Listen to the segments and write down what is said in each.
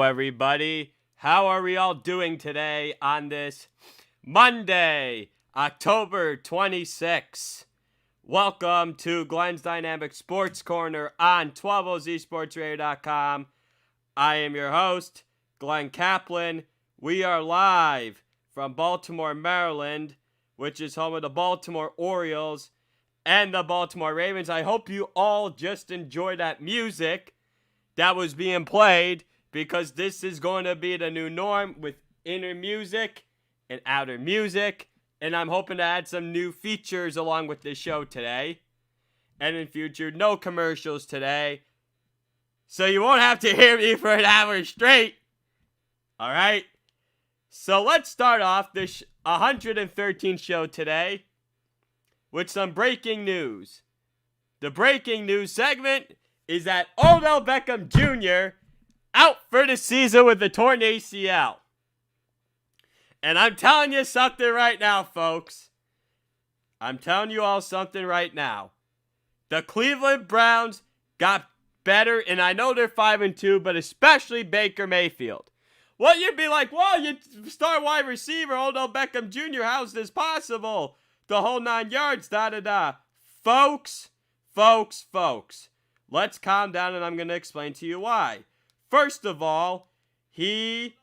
everybody. How are we all doing today on this Monday, October 26th? Welcome to Glenn's Dynamic Sports Corner on 12OZSportsRadio.com. I am your host, Glenn Kaplan. We are live from Baltimore, Maryland, which is home of the Baltimore Orioles and the Baltimore Ravens. I hope you all just enjoyed that music that was being played, because this is going to be the new norm with inner music and outer music. And I'm hoping to add some new features along with this show today. And in future, no commercials today. So you won't have to hear me for an hour straight. All right? So let's start off this 113th show today with some breaking news. The breaking news segment is that Odell Beckham Jr. out for the season with a torn ACL. And I'm telling you something right now, folks. I'm telling you all something right now. The Cleveland Browns got better, and I know they're 5-2, but especially Baker Mayfield. Well, you'd be like, well, you star wide receiver, Odell Beckham Jr., how's this possible? The whole 9 yards, da-da-da. Folks. Let's calm down, and I'm going to explain to you why. First of all, he,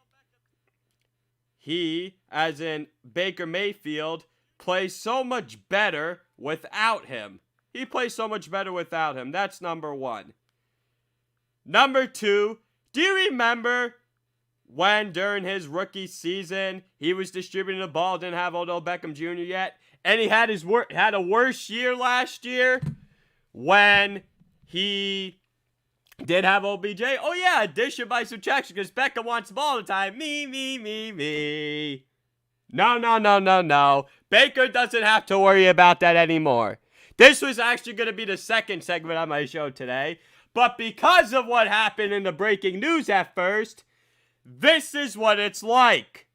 as in Baker Mayfield, plays so much better without him. He plays so much better without him. That's number one. Number two, do you remember when during his rookie season, he was distributing the ball, didn't have Odell Beckham Jr. yet, and he had a worse year last year when he did have OBJ? Oh yeah, addition by subtraction, because Beckham wants the ball all the time. Me. No. Baker doesn't have to worry about that anymore. This was actually going to be the second segment on my show today, but because of what happened in the breaking news at first, this is what it's like.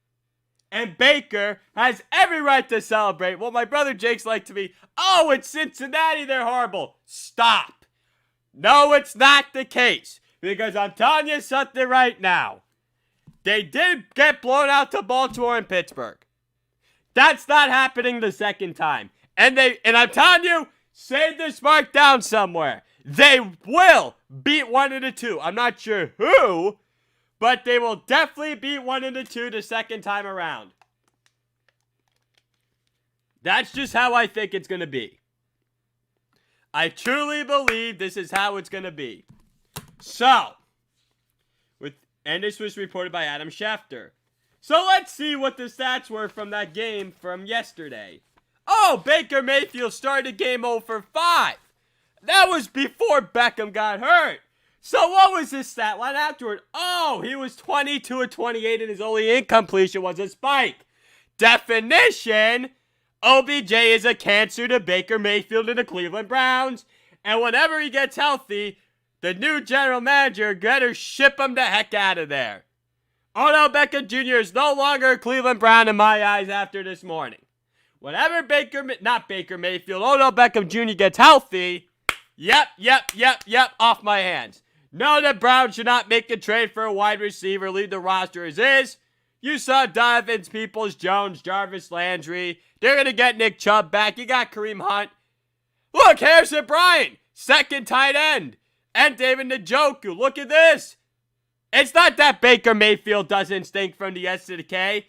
And Baker has every right to celebrate. Well, my brother Jake's like to me, oh, it's Cincinnati, they're horrible. Stop. No, it's not the case. Because I'm telling you something right now. They did get blown out to Baltimore and Pittsburgh. That's not happening the second time. And I'm telling you, save this mark down somewhere. They will beat one of the two. I'm not sure who, but they will definitely beat one of the two the second time around. That's just how I think it's going to be. I truly believe this is how it's going to be. So, and this was reported by Adam Schefter. So let's see what the stats were from that game from yesterday. Oh, Baker Mayfield started game 0 for 5. That was before Beckham got hurt. So what was his stat line afterward? Oh, he was 22 of 28 and his only incompletion was a spike. Definition: OBJ is a cancer to Baker Mayfield and the Cleveland Browns. And whenever he gets healthy, the new general manager better ship him the heck out of there. Odell Beckham Jr. is no longer a Cleveland Brown in my eyes after this morning. Whenever Odell Beckham Jr. gets healthy, yep, off my hands. No, the Browns should not make a trade for a wide receiver, leave the roster as is. You saw Donovan Peoples-Jones, Jarvis Landry. They're going to get Nick Chubb back. You got Kareem Hunt. Look, Harrison Bryant, second tight end. And David Njoku. Look at this. It's not that Baker Mayfield doesn't stink from the S to the K.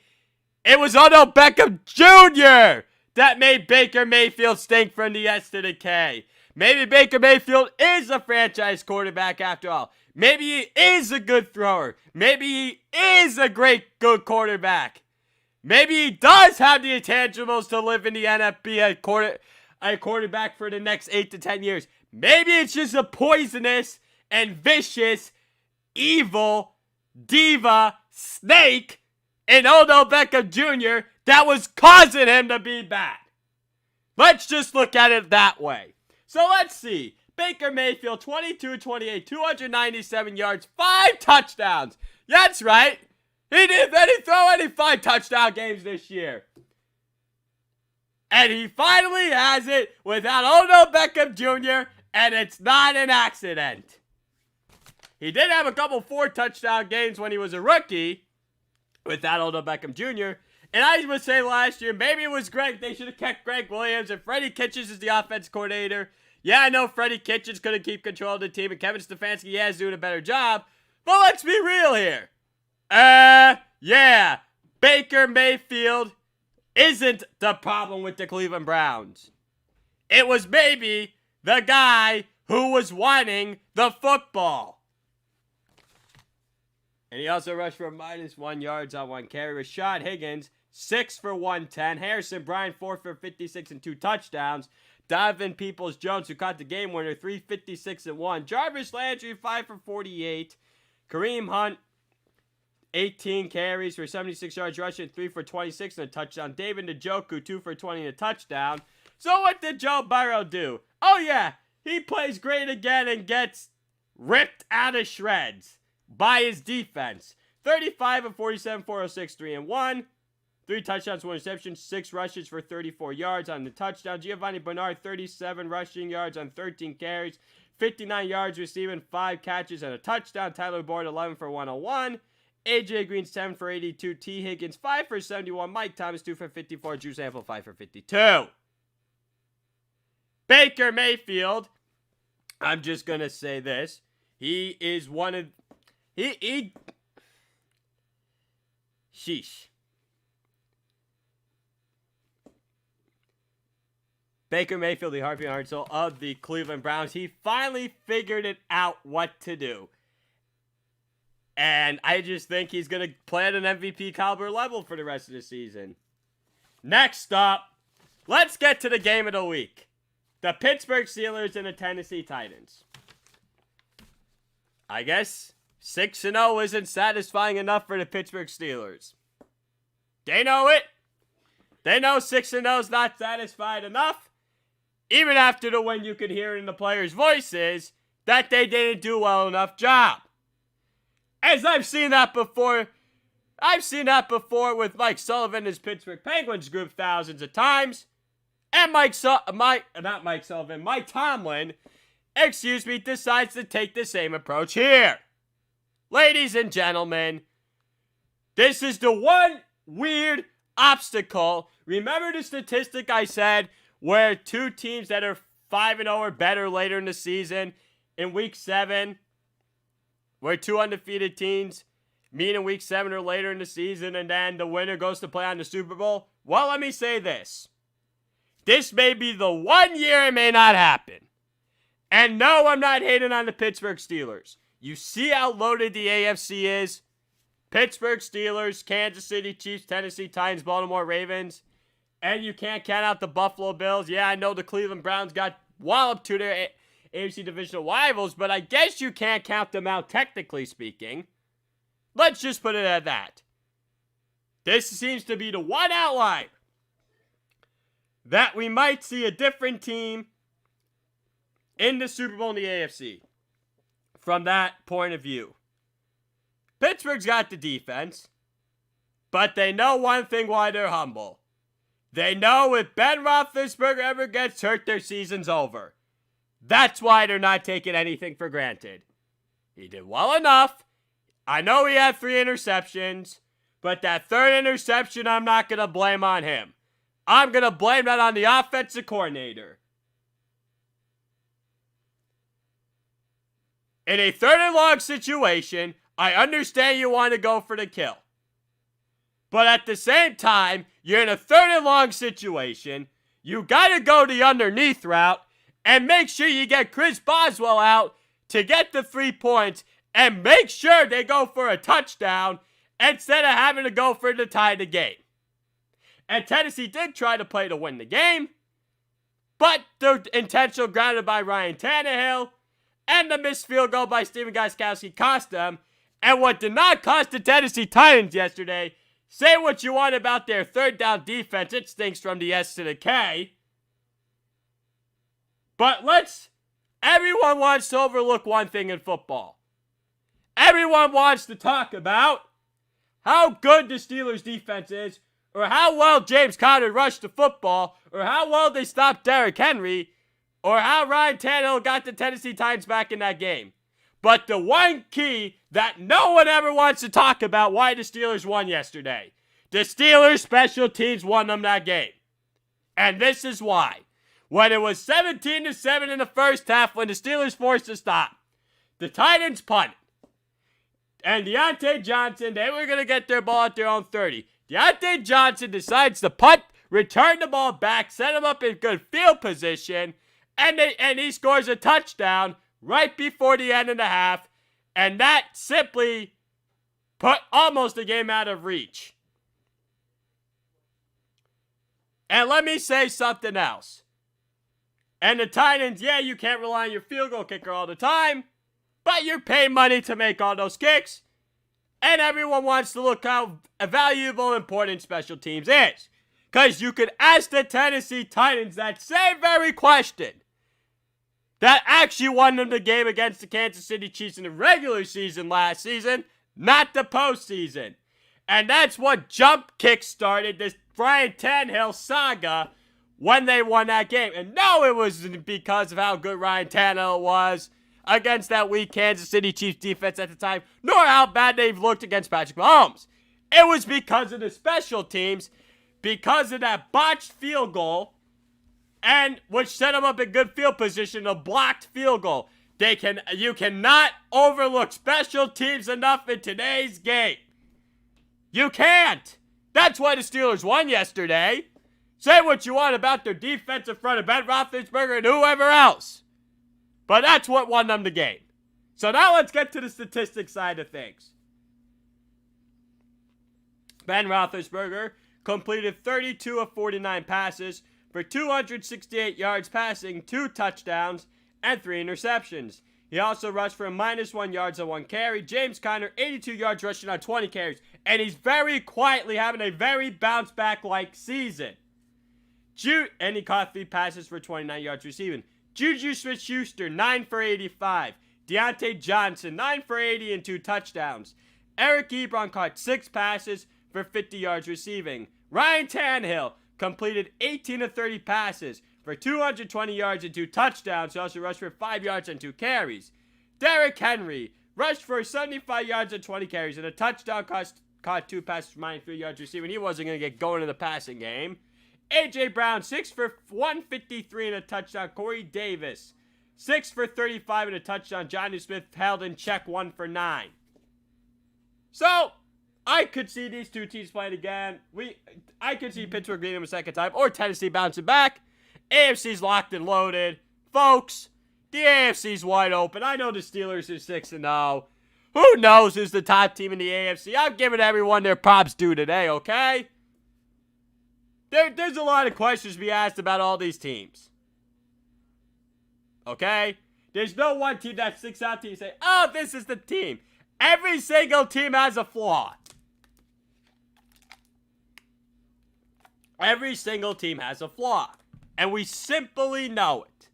It was Odell Beckham Jr. that made Baker Mayfield stink from the S to the K. Maybe Baker Mayfield is a franchise quarterback after all. Maybe he is a good thrower. Maybe he is a good quarterback. Maybe he does have the intangibles to live in the NFL, a quarterback for the next 8 to 10 years. Maybe it's just a poisonous and vicious, evil, diva, snake in Odell Beckham Jr. that was causing him to be bad. Let's just look at it that way. So let's see. Baker Mayfield, 22-28, 297 yards, 5 touchdowns. That's right. He didn't throw any 5 touchdown games this year. And he finally has it without Odell Beckham Jr., and it's not an accident. He did have a couple 4-touchdown games when he was a rookie with that Odell Beckham Jr. And I would say last year, maybe it was Greg. They should have kept Greg Williams. And Freddie Kitchens is the offense coordinator. Yeah, I know Freddie Kitchens couldn't keep control of the team. And Kevin Stefanski, is doing a better job. But let's be real here. Yeah. Baker Mayfield isn't the problem with the Cleveland Browns. It was maybe the guy who was wanting the football. And he also rushed for -1 yards on 1 carry. Rashad Higgins, 6 for 110. Harrison Bryant, 4 for 56 and 2 touchdowns. Donovan Peoples-Jones, who caught the game winner, 356 and 1. Jarvis Landry, 5 for 48. Kareem Hunt, 18 carries for 76 yards rushing, 3 for 26 and a touchdown. David Njoku, 2 for 20 and a touchdown. So what did Joe Burrow do? Oh yeah, he plays great again and gets ripped out of shreds by his defense. 35 of 47, 406, 3 and 1. 3 touchdowns, 1 interception, 6 rushes for 34 yards on the touchdown. Giovanni Bernard, 37 rushing yards on 13 carries. 59 yards receiving, 5 catches and a touchdown. Tyler Boyd, 11 for 101. AJ Green, 7 for 82. T. Higgins, 5 for 71. Mike Thomas, 2 for 54. Drew Sample, 5 for 52. Baker Mayfield, I'm just going to say this. He is one of... Sheesh. Baker Mayfield, the Harvey and Soul of the Cleveland Browns. He finally figured it out what to do. And I just think he's going to play at an MVP caliber level for the rest of the season. Next up, let's get to the game of the week. The Pittsburgh Steelers and the Tennessee Titans. I guess 6-0 isn't satisfying enough for the Pittsburgh Steelers. They know it. They know 6-0 is not satisfied enough. Even after the win, you could hear in the players' voices that they didn't do well enough job. As I've seen that before. I've seen that before with Mike Sullivan and his Pittsburgh Penguins group thousands of times. And Mike Tomlin, decides to take the same approach here. Ladies and gentlemen, this is the one weird obstacle. Remember the statistic I said where 2 teams that are 5-0 or better later in the season in Week 7, where 2 undefeated teams meet in Week 7 or later in the season, and then the winner goes to play on the Super Bowl? Well, let me say this. This may be the one year it may not happen. And no, I'm not hating on the Pittsburgh Steelers. You see how loaded the AFC is? Pittsburgh Steelers, Kansas City Chiefs, Tennessee Titans, Baltimore Ravens. And you can't count out the Buffalo Bills. Yeah, I know the Cleveland Browns got walloped to their AFC divisional rivals, but I guess you can't count them out technically speaking. Let's just put it at that. This seems to be the one outlier that we might see a different team in the Super Bowl in the AFC from that point of view. Pittsburgh's got the defense, but they know one thing why they're humble. They know if Ben Roethlisberger ever gets hurt, their season's over. That's why they're not taking anything for granted. He did well enough. I know he had 3 interceptions, but that 3rd interception, I'm not going to blame on him. I'm going to blame that on the offensive coordinator. In a 3rd and long situation, I understand you want to go for the kill. But at the same time, you're in a 3rd and long situation. You got to go the underneath route and make sure you get Chris Boswell out to get the 3 points and make sure they go for a touchdown instead of having to go for the tie of the game. And Tennessee did try to play to win the game, but the intentional grounded by Ryan Tannehill and the missed field goal by Stephen Gostkowski cost them. And what did not cost the Tennessee Titans yesterday, say what you want about their 3rd down defense, it stinks from the S to the K. But everyone wants to overlook one thing in football. Everyone wants to talk about how good the Steelers' defense is, or how well James Conner rushed the football, or how well they stopped Derrick Henry, or how Ryan Tannehill got the Tennessee Titans back in that game. But the one key that no one ever wants to talk about why the Steelers won yesterday. The Steelers special teams won them that game. And this is why. When it was 17-7 in the first half, when the Steelers forced a stop, the Titans punted. And Deontay Johnson, they were going to get their ball at their own 30. Deontay Johnson decides to punt, return the ball back, set him up in good field position, and he scores a touchdown right before the end of the half. And that simply put almost the game out of reach. And let me say something else. And the Titans, yeah, you can't rely on your field goal kicker all the time, but you're paying money to make all those kicks. And everyone wants to look how valuable and important special teams is. Because you could ask the Tennessee Titans that same very question that actually won them the game against the Kansas City Chiefs in the regular season last season, not the postseason. And that's what jump kick started this Ryan Tannehill saga when they won that game. And no, it wasn't because of how good Ryan Tannehill was against that weak Kansas City Chiefs defense at the time, nor how bad they've looked against Patrick Mahomes. It was because of the special teams, because of that botched field goal, and which set them up in good field position, a blocked field goal. You cannot overlook special teams enough in today's game. You can't. That's why the Steelers won yesterday. Say what you want about their defensive front of Ben Roethlisberger and whoever else. But that's what won them the game. So now let's get to the statistics side of things. Ben Roethlisberger completed 32 of 49 passes for 268 yards passing, 2 touchdowns, and 3 interceptions. He also rushed for -1 yards on 1 carry. James Conner, 82 yards rushing on 20 carries. And he's very quietly having a very bounce-back-like season. And he caught 3 passes for 29 yards receiving. Juju Smith-Schuster, 9 for 85. Deontay Johnson, 9 for 80 and 2 touchdowns. Eric Ebron caught 6 passes for 50 yards receiving. Ryan Tannehill completed 18 of 30 passes for 220 yards and 2 touchdowns. He also rushed for 5 yards and 2 carries. Derrick Henry rushed for 75 yards and 20 carries and a touchdown, caught 2 passes for -3 yards receiving. He wasn't going to get going in the passing game. A.J. Brown, 6 for 153 and a touchdown. Corey Davis, 6 for 35 and a touchdown. Jonnu Smith held in check, 1 for 9. So, I could see these two teams playing again. I could see Pittsburgh beating them a second time, or Tennessee bouncing back. AFC's locked and loaded. Folks, the AFC's wide open. I know the Steelers are 6-0. Who knows who's the top team in the AFC? I'm giving everyone their props due today, okay? There's a lot of questions to be asked about all these teams. Okay? There's no one team that sticks out to you and say, oh, this is the team. Every single team has a flaw. Every single team has a flaw. And we simply know it.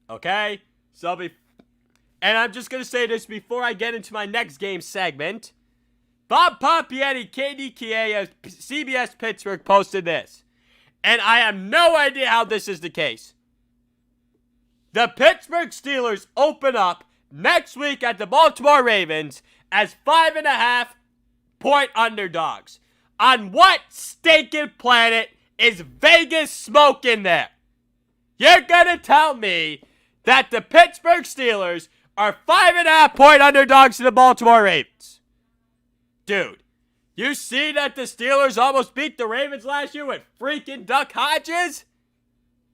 Okay? And I'm just going to say this before I get into my next game segment. Bob Pompieri, KDKA of CBS Pittsburgh posted this. And I have no idea how this is the case. The Pittsburgh Steelers open up next week at the Baltimore Ravens as 5.5-point underdogs. On what stinking planet is Vegas smoking there? You're going to tell me that the Pittsburgh Steelers are 5.5-point underdogs to the Baltimore Ravens. Dude, you see that the Steelers almost beat the Ravens last year with freaking Duck Hodges?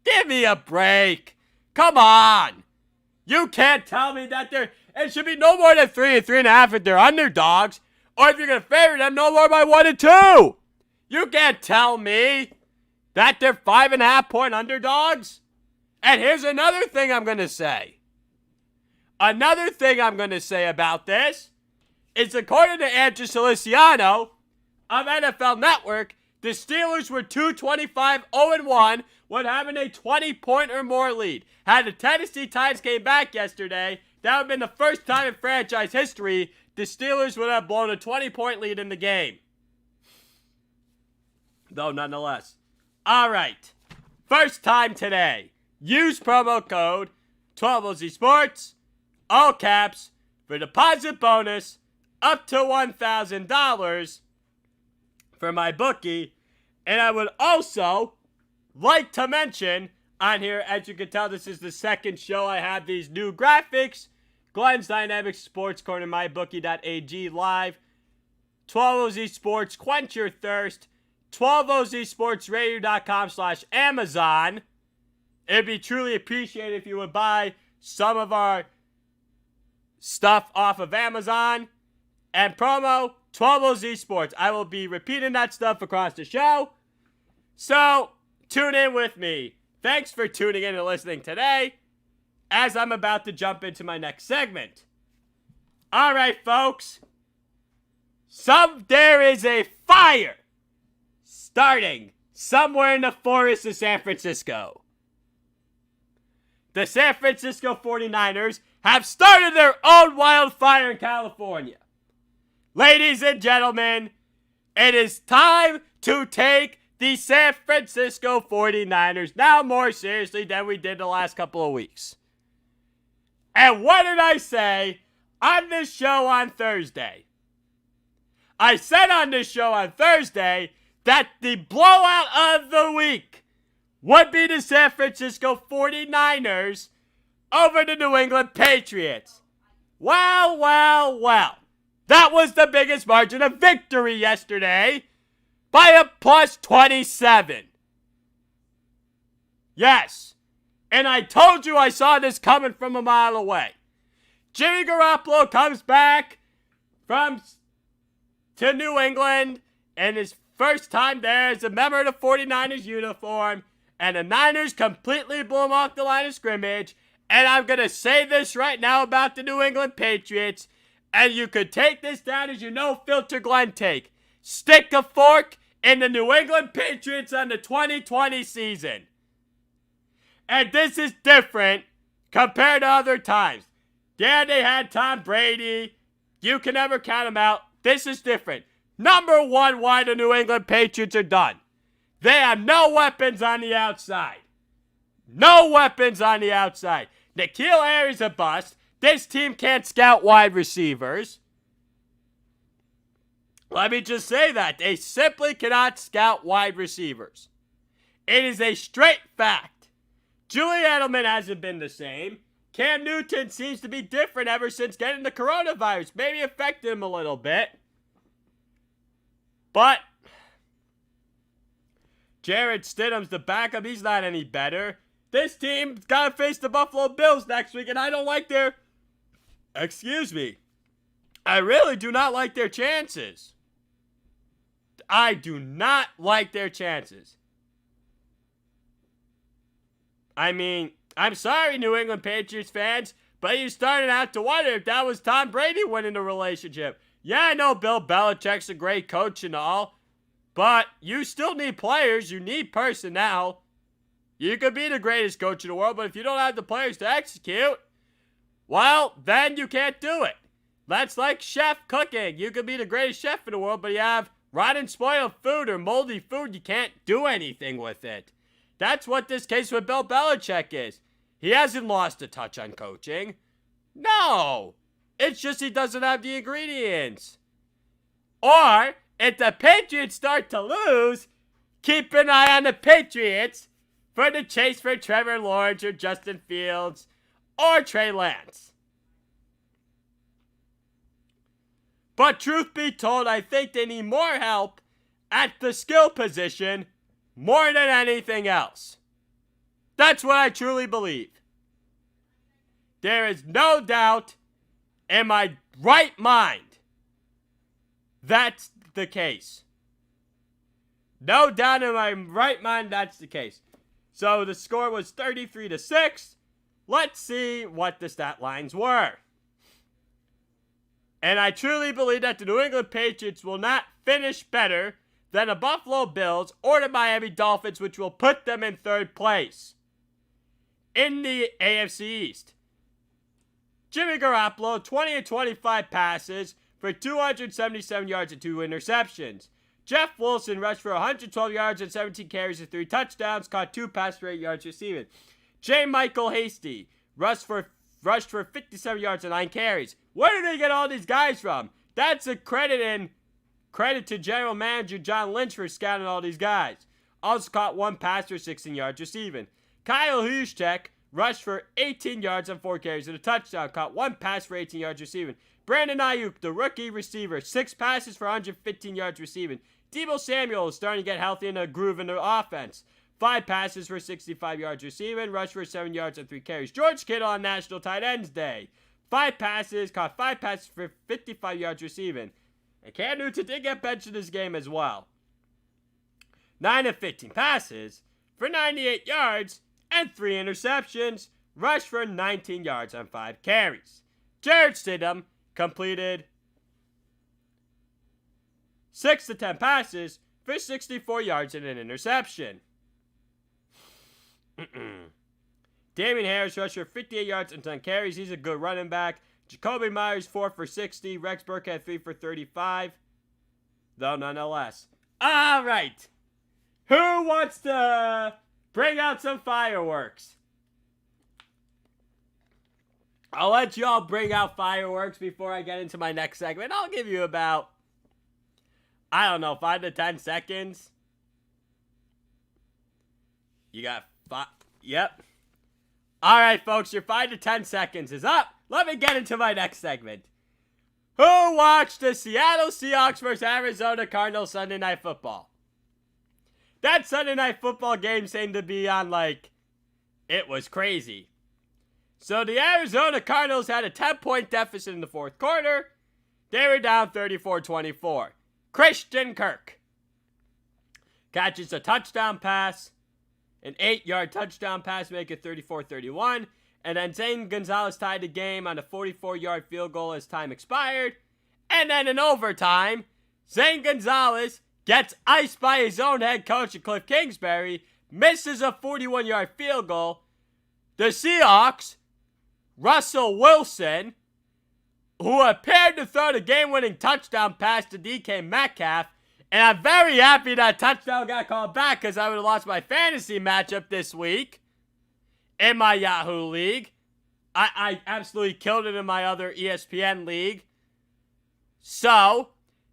Give me a break. Come on. You can't tell me that it should be no more than 3 and 3.5 if they're underdogs. Or if you're going to favor them, no more by 1 and 2. You can't tell me that they're 5.5-point underdogs. And here's another thing I'm going to say. Another thing I'm going to say about this is, according to Andrew Feliciano of NFL Network, the Steelers were 225-0-1 when having a 20-point or more lead. Had the Tennessee Titans came back yesterday, that would have been the first time in franchise history the Steelers would have blown a 20-point lead in the game. Though, nonetheless. All right. First time today. Use promo code 12OZ Sports all caps, for deposit bonus up to $1,000 for my bookie. And I would also like to mention on here, as you can tell, this is the second show I have these new graphics. Glenn's Dynamic Sports Corner, mybookie.ag live. 12OZ Sports, quench your thirst. 12OZSportsRadio.com/Amazon. It'd be truly appreciated if you would buy some of our stuff off of Amazon. And promo 12OZ Sports. I will be repeating that stuff across the show. So, tune in with me. Thanks for tuning in and listening today, as I'm about to jump into my next segment. Alright, folks. There is a fire starting somewhere in the forests of San Francisco. The San Francisco 49ers have started their own wildfire in California. Ladies and gentlemen, it is time to take the San Francisco 49ers now more seriously than we did the last couple of weeks. And what did I say on this show on Thursday? I said on this show on Thursday that the blowout of the week would be the San Francisco 49ers over the New England Patriots. Well. That was the biggest margin of victory yesterday by a plus 27. Yes. And I told you I saw this coming from a mile away. Jimmy Garoppolo comes back to New England, and his first time there as a member of the 49ers uniform, and the Niners completely blew him off the line of scrimmage. And I'm going to say this right now about the New England Patriots, and you could take this down as you know Filter Glenn take. Stick a fork in the New England Patriots on the 2020 season. And this is different compared to other times. Yeah, they had Tom Brady. You can never count them out. This is different. Number one, why the New England Patriots are done. They have no weapons on the outside. No weapons on the outside. N'Keal Harry's a bust. This team can't scout wide receivers. Let me just say that. They simply cannot scout wide receivers. It is a straight fact. Julian Edelman hasn't been the same. Cam Newton seems to be different ever since getting the coronavirus. Maybe affected him a little bit. But Jared Stidham's the backup. He's not any better. This team's got to face the Buffalo Bills next week, and I don't like their... I really do not like their chances. I do not like their chances. I mean, I'm sorry, New England Patriots fans, but you started out to wonder if that was Tom Brady winning the relationship. Yeah, I know Bill Belichick's a great coach and all, but you still need players. You need personnel. You could be the greatest coach in the world, but if you don't have the players to execute, well, then you can't do it. That's like chef cooking. You could be the greatest chef in the world, but you have rotten, spoiled food or moldy food. You can't do anything with it. That's what this case with Bill Belichick is. He hasn't lost a touch on coaching. No. It's just he doesn't have the ingredients. Or, if the Patriots start to lose, keep an eye on the Patriots for the chase for Trevor Lawrence or Justin Fields or Trey Lance. But truth be told, I think they need more help at the skill position more than anything else. That's what I truly believe. There is no doubt in my right mind that's the case. No doubt in my right mind that's the case. So the score was 33-6. Let's see what the stat lines were. And I truly believe that the New England Patriots will not finish better than the Buffalo Bills or the Miami Dolphins, which will put them in third place in the AFC East. Jimmy Garoppolo, 20-25 passes for 277 yards and 2 interceptions. Jeff Wilson rushed for 112 yards and 17 carries and 3 touchdowns, caught 2 passes for 8 yards receiving. J. Michael Hasty rushed for rushed for 57 yards and 9 carries. Where did they get all these guys from? That's a credit to general manager John Lynch for scouting all these guys. Also caught 1 pass for 16 yards receiving. Kyle Juszczyk rushed for 18 yards on 4 carries and a touchdown. Caught 1 pass for 18 yards receiving. Brandon Ayuk, the rookie receiver, 6 passes for 115 yards receiving. Deebo Samuel is starting to get healthy in a groove in the offense. 5 passes for 65 yards receiving, rushed for 7 yards and 3 carries. George Kittle on National Tight Ends Day. 5 passes, caught 5 passes for 55 yards receiving. And Cam Newton did get benched in this game as well. 9 of 15 passes for 98 yards and 3 interceptions, rushed for 19 yards on 5 carries. Jarrett Stidham completed 6 of 10 passes for 64 yards and an interception. Damian Harris rushed for 58 yards and 10 carries. He's a good running back. Jacoby Myers 4 for 60. Rex Burkhead 3 for 35. Though nonetheless. All right. Who wants to bring out some fireworks? I'll let y'all bring out fireworks before I get into my next segment. I'll give you about, 5 to 10 seconds. You got 5. Yep. All right, folks, your 5 to 10 seconds is up. Let me get into my next segment. Who watched the Seattle Seahawks versus Arizona Cardinals Sunday Night Football? That Sunday Night Football game seemed to be on, it was crazy. So the Arizona Cardinals had a 10-point deficit in the fourth quarter. They were down 34-24. Christian Kirk catches a touchdown pass, an 8-yard touchdown pass, make it 34-31. And then Zane Gonzalez tied the game on a 44-yard field goal as time expired. And then in overtime, Zane Gonzalez gets iced by his own head coach, Cliff Kingsbury, misses a 41-yard field goal. The Seahawks, Russell Wilson, who appeared to throw the game-winning touchdown pass to DK Metcalf, and I'm very happy that touchdown got called back because I would have lost my fantasy matchup this week in my Yahoo League. I absolutely killed it in my other ESPN league. So,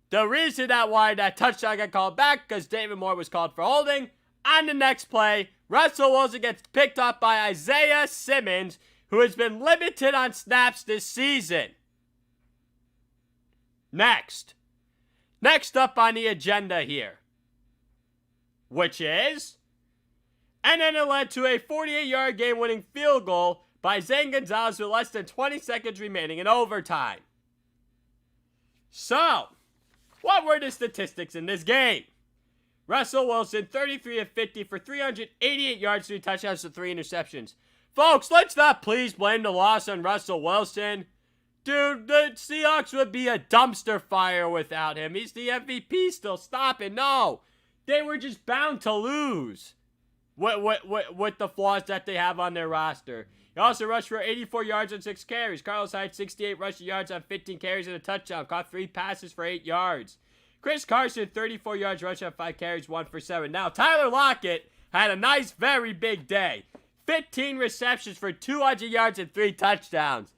the reason why that touchdown got called back, because David Moore was called for holding. On the next play, Russell Wilson gets picked up by Isaiah Simmons, who has been limited on snaps this season. Next up on the agenda here, which is, and then it led to a 48-yard game-winning field goal by Zane Gonzalez with less than 20 seconds remaining in overtime. So, what were the statistics in this game? Russell Wilson, 33 of 50 for 388 yards, 3 touchdowns, and 3 interceptions. Folks, let's not please blame the loss on Russell Wilson. Dude, the Seahawks would be a dumpster fire without him. He's the MVP still. Stop it. No. They were just bound to lose with the flaws that they have on their roster. He also rushed for 84 yards on 6 carries. Carlos Hyde, 68 rushing yards on 15 carries and a touchdown. Caught 3 passes for 8 yards. Chris Carson, 34 yards rushing on 5 carries, 1 for 7. Now, Tyler Lockett had a nice, very big day. 15 receptions for 200 yards and 3 touchdowns.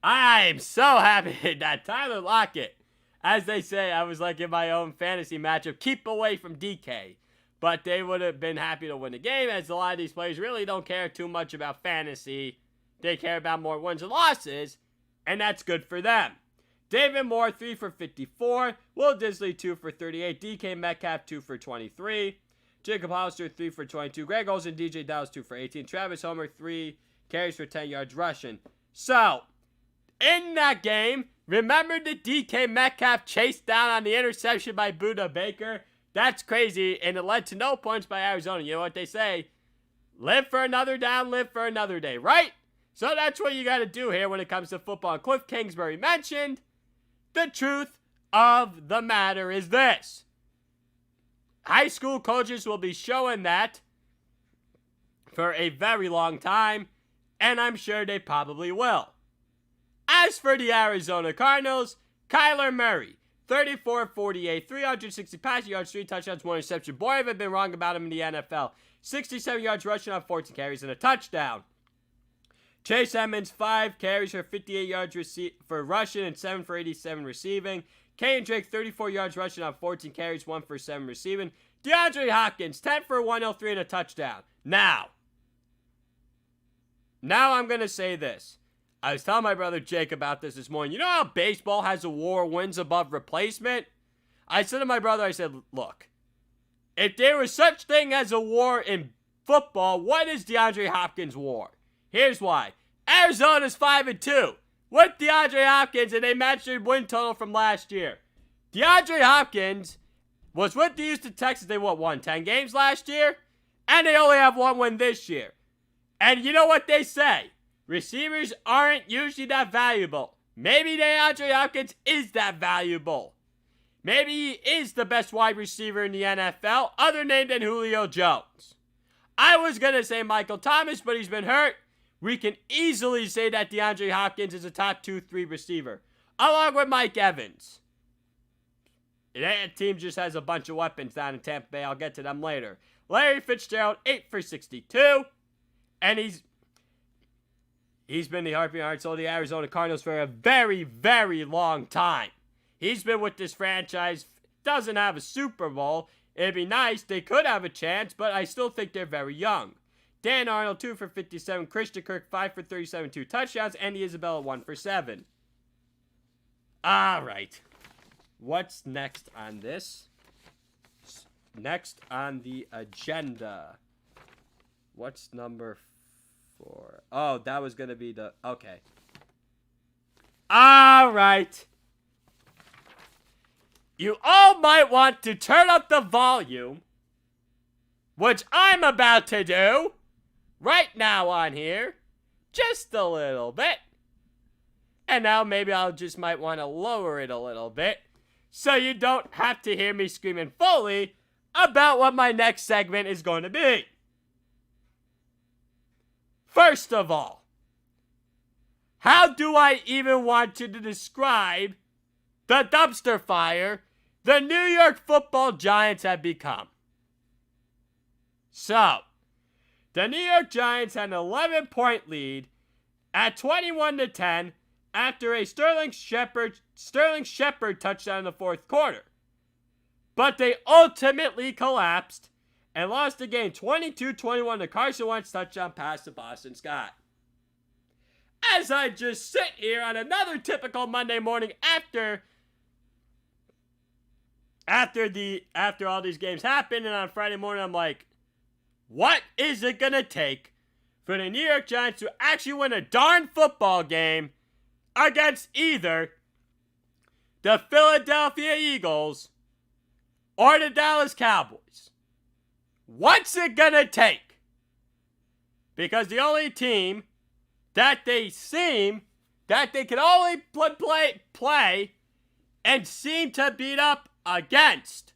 I am so happy that Tyler Lockett, as they say, I was like in my own fantasy matchup, keep away from DK. But they would have been happy to win the game, as a lot of these players really don't care too much about fantasy. They care about more wins and losses, and that's good for them. David Moore, 3 for 54. Will Disley, 2 for 38. DK Metcalf, 2 for 23. Jacob Hollister, 3 for 22. Greg Olsen, DJ Dallas, 2 for 18. Travis Homer, 3 carries for 10 yards rushing. So, in that game, remember the DK Metcalf chase down on the interception by Budda Baker? That's crazy, and it led to no points by Arizona. You know what they say? Live for another down, live for another day, right? So that's what you got to do here when it comes to football. And Cliff Kingsbury mentioned, the truth of the matter is this. High school coaches will be showing that for a very long time, and I'm sure they probably will. As for the Arizona Cardinals, Kyler Murray, 34-48, 360 passing yards, 3 touchdowns, 1 interception. Boy, have I been wrong about him in the NFL. 67 yards rushing on 14 carries and a touchdown. Chase Edmonds, 5 carries for 58 yards for rushing and 7 for 87 receiving. Kenyon Drake, 34 yards rushing on 14 carries, 1 for 7 receiving. DeAndre Hopkins, 10 for 103 and a touchdown. Now I'm going to say this. I was telling my brother Jake about this morning. You know how baseball has a war wins above replacement? I said to my brother, I said, look, if there was such thing as a war in football, what is DeAndre Hopkins' war? Here's why. Arizona's 5-2 with DeAndre Hopkins, and they matched their win total from last year. DeAndre Hopkins was with the Houston Texans. They won 10 games last year, and they only have 1 win this year. And you know what they say? Receivers aren't usually that valuable. Maybe DeAndre Hopkins is that valuable. Maybe he is the best wide receiver in the NFL, other name than Julio Jones. I was going to say Michael Thomas, but he's been hurt. We can easily say that DeAndre Hopkins is a top 2-3 receiver, along with Mike Evans. That team just has a bunch of weapons down in Tampa Bay. I'll get to them later. Larry Fitzgerald, 8 for 62. And he's been the heart and heart soul of the Arizona Cardinals for a very, very long time. He's been with this franchise, doesn't have a Super Bowl. It'd be nice. They could have a chance, but I still think they're very young. Dan Arnold, 2 for 57. Christian Kirk, 5 for 37, 2 touchdowns. Andy Isabella, 1 for 7. All right. What's next on this? Next on the agenda. What's number 4? Oh, that was going to be the... Okay. All right. You all might want to turn up the volume, which I'm about to do right now on here, just a little bit. And now maybe I'll just might want to lower it a little bit so you don't have to hear me screaming fully about what my next segment is going to be. First of all, how do I even want to describe the dumpster fire the New York Football Giants have become? So, the New York Giants had an 11-point lead at 21-10 after a Sterling Shepard touchdown in the fourth quarter. But they ultimately collapsed and lost the game 22-21 to Carson Wentz touchdown pass to Boston Scott. As I just sit here on another typical Monday morning after all these games happened, and on Friday morning I'm like, what is it gonna take for the New York Giants to actually win a darn football game against either the Philadelphia Eagles or the Dallas Cowboys? What's it gonna take? Because the only team that they can only play and seem to beat up against,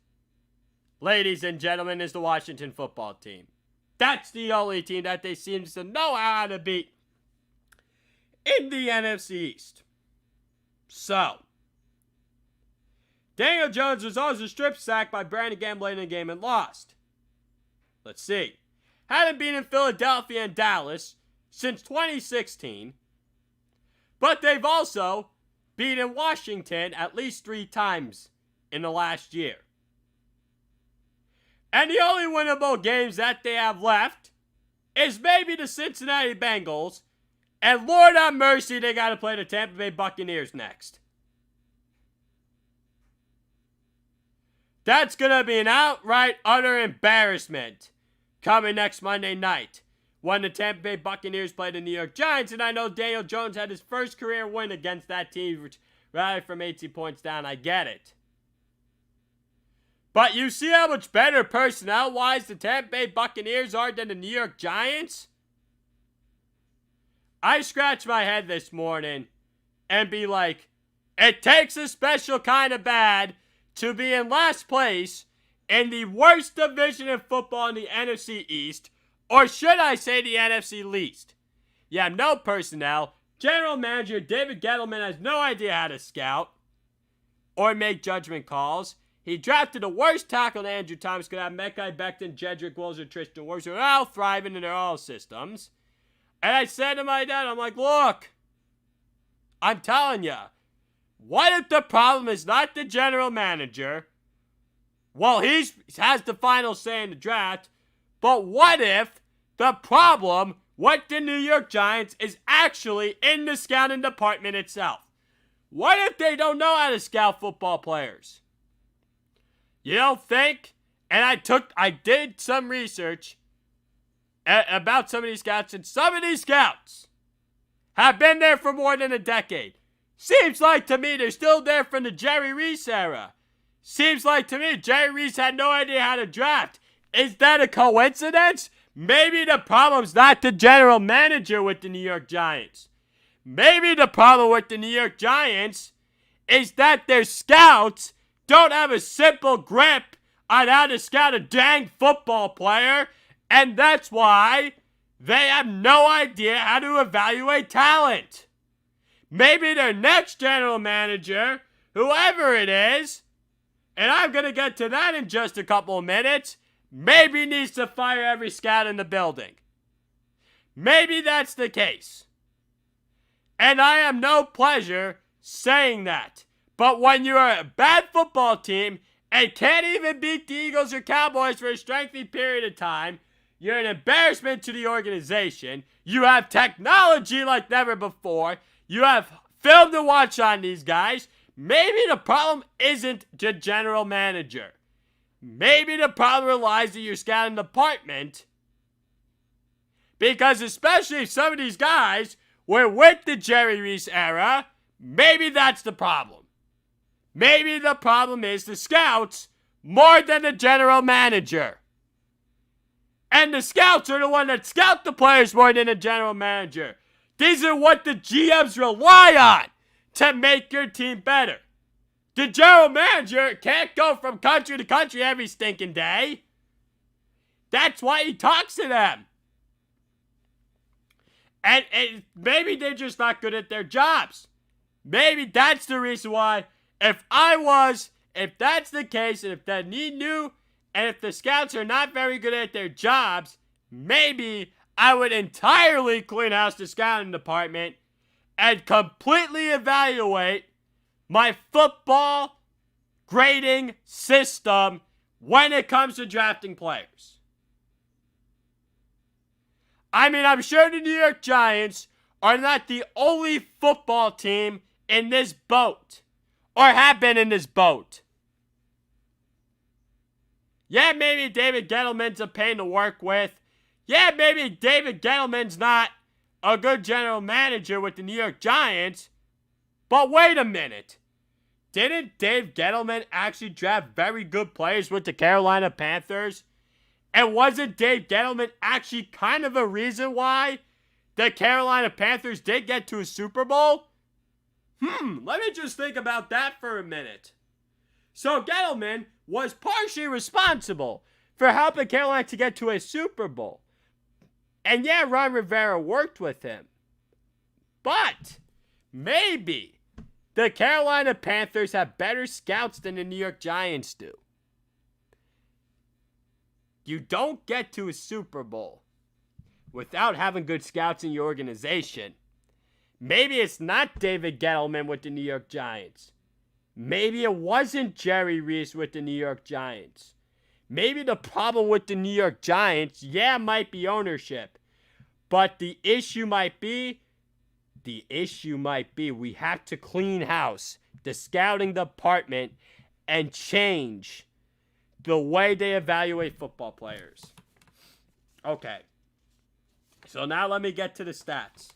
ladies and gentlemen, is the Washington football team. That's the only team that they seem to know how to beat in the NFC East. So, Daniel Jones was also strip sacked by Brandon Gamble in the game and lost. Let's see. Hadn't been in Philadelphia and Dallas since 2016, but they've also beaten Washington at least 3 times in the last year. And the only winnable games that they have left is maybe the Cincinnati Bengals, and Lord have mercy, they got to play the Tampa Bay Buccaneers next. That's going to be an outright utter embarrassment coming next Monday night when the Tampa Bay Buccaneers play the New York Giants. And I know Daniel Jones had his first career win against that team, which rallied from 18 points down. I get it. But you see how much better personnel-wise the Tampa Bay Buccaneers are than the New York Giants? I scratched my head this morning and be like, it takes a special kind of bad to be in last place in the worst division in football in the NFC East, or should I say the NFC least. You have no personnel. General manager David Gettleman has no idea how to scout or make judgment calls. He drafted the worst tackle that Andrew Thomas could have. Mekhi Becton, Jedrick Wills, and Tristan Wirfs are all thriving in their all systems. And I said to my dad, I'm like, look, I'm telling you, what if the problem is not the general manager? Well, he has the final say in the draft. But what if the problem with the New York Giants is actually in the scouting department itself? What if they don't know how to scout football players? You don't think? And I did some research about some of these scouts, and some of these scouts have been there for more than a decade. Seems like to me they're still there from the Jerry Reese era. Seems like to me Jerry Reese had no idea how to draft. Is that a coincidence? Maybe the problem's not the general manager with the New York Giants. Maybe the problem with the New York Giants is that their scouts don't have a simple grip on how to scout a dang football player, and that's why they have no idea how to evaluate talent. Maybe their next general manager, whoever it is, and I'm going to get to that in just a couple of minutes, maybe needs to fire every scout in the building. Maybe that's the case. And I have no pleasure saying that. But when you're a bad football team and can't even beat the Eagles or Cowboys for a lengthy period of time, you're an embarrassment to the organization. You have technology like never before. You have film to watch on these guys. Maybe the problem isn't the general manager. Maybe the problem lies in your scouting department. Because especially if some of these guys were with the Jerry Reese era, maybe that's the problem. Maybe the problem is the scouts more than the general manager. And the scouts are the one that scout the players more than the general manager. These are what the GMs rely on to make your team better. The general manager can't go from country to country every stinking day. That's why he talks to them. And maybe they're just not good at their jobs. Maybe that's the reason why, if that's the case, and if the need knew, and if the scouts are not very good at their jobs, maybe I would entirely clean house the scouting department and completely evaluate my football grading system when it comes to drafting players. I mean, I'm sure the New York Giants are not the only football team in this boat, or have been in this boat. Yeah, maybe David Gettleman's a pain to work with. Yeah, maybe David Gettleman's not a good general manager with the New York Giants. But wait a minute. Didn't Dave Gettleman actually draft very good players with the Carolina Panthers? And wasn't Dave Gettleman actually kind of a reason why the Carolina Panthers did get to a Super Bowl? Let me just think about that for a minute. So Gettleman was partially responsible for helping Carolina to get to a Super Bowl. And yeah, Ron Rivera worked with him. But maybe the Carolina Panthers have better scouts than the New York Giants do. You don't get to a Super Bowl without having good scouts in your organization. Maybe it's not David Gettleman with the New York Giants. Maybe it wasn't Jerry Reese with the New York Giants. Maybe the problem with the New York Giants, might be ownership. But the issue might be we have to clean house the scouting department and change the way they evaluate football players. Okay. So now let me get to the stats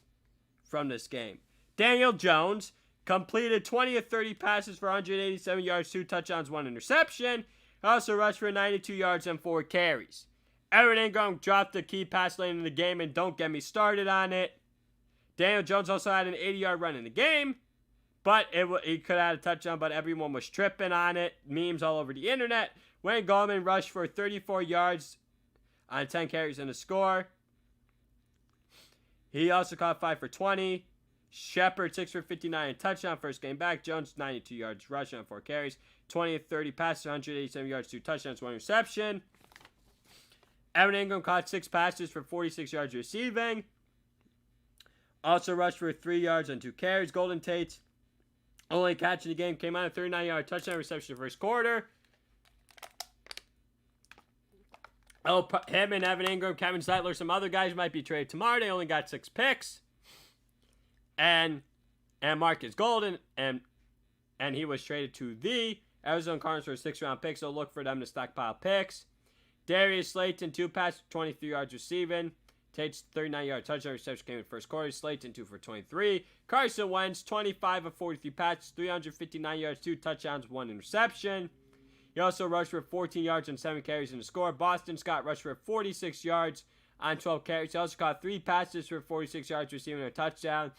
from this game. Daniel Jones completed 20 of 30 passes for 187 yards, 2 touchdowns, 1 interception. Also rushed for 92 yards and 4 carries. Everett Ingram dropped the key pass late in the game, and don't get me started on it. Daniel Jones also had an 80-yard run in the game, but he could have had a touchdown, but everyone was tripping on it. Memes all over the internet. Wayne Gallman rushed for 34 yards on 10 carries and a score. He also caught 5 for 20. Shepard, 6 for 59 and touchdown. First game back. Jones, 92 yards rushing on 4 carries. 20 of 30 passes, 187 yards, 2 touchdowns, 1 reception. Evan Ingram caught 6 passes for 46 yards receiving. Also rushed for 3 yards on 2 carries. Golden Tate's only catch in the game came on a 39-yard touchdown reception in the first quarter. Him and Evan Ingram, Kevin Zeitler, some other guys might be traded tomorrow. They only got 6 picks. And Marcus Golden, and he was traded to the Arizona Cardinals for a 6th-round pick, so look for them to stockpile picks. Darius Slayton, 2 passes for 23 yards receiving. Tate's 39-yard touchdown reception came in the first quarter. Slayton, 2 for 23. Carson Wentz, 25 of 43 passes, 359 yards, 2 touchdowns, 1 interception. He also rushed for 14 yards and 7 carries in the score. Boston Scott rushed for 46 yards on 12 carries. He also caught 3 passes for 46 yards, receiving a touchdown.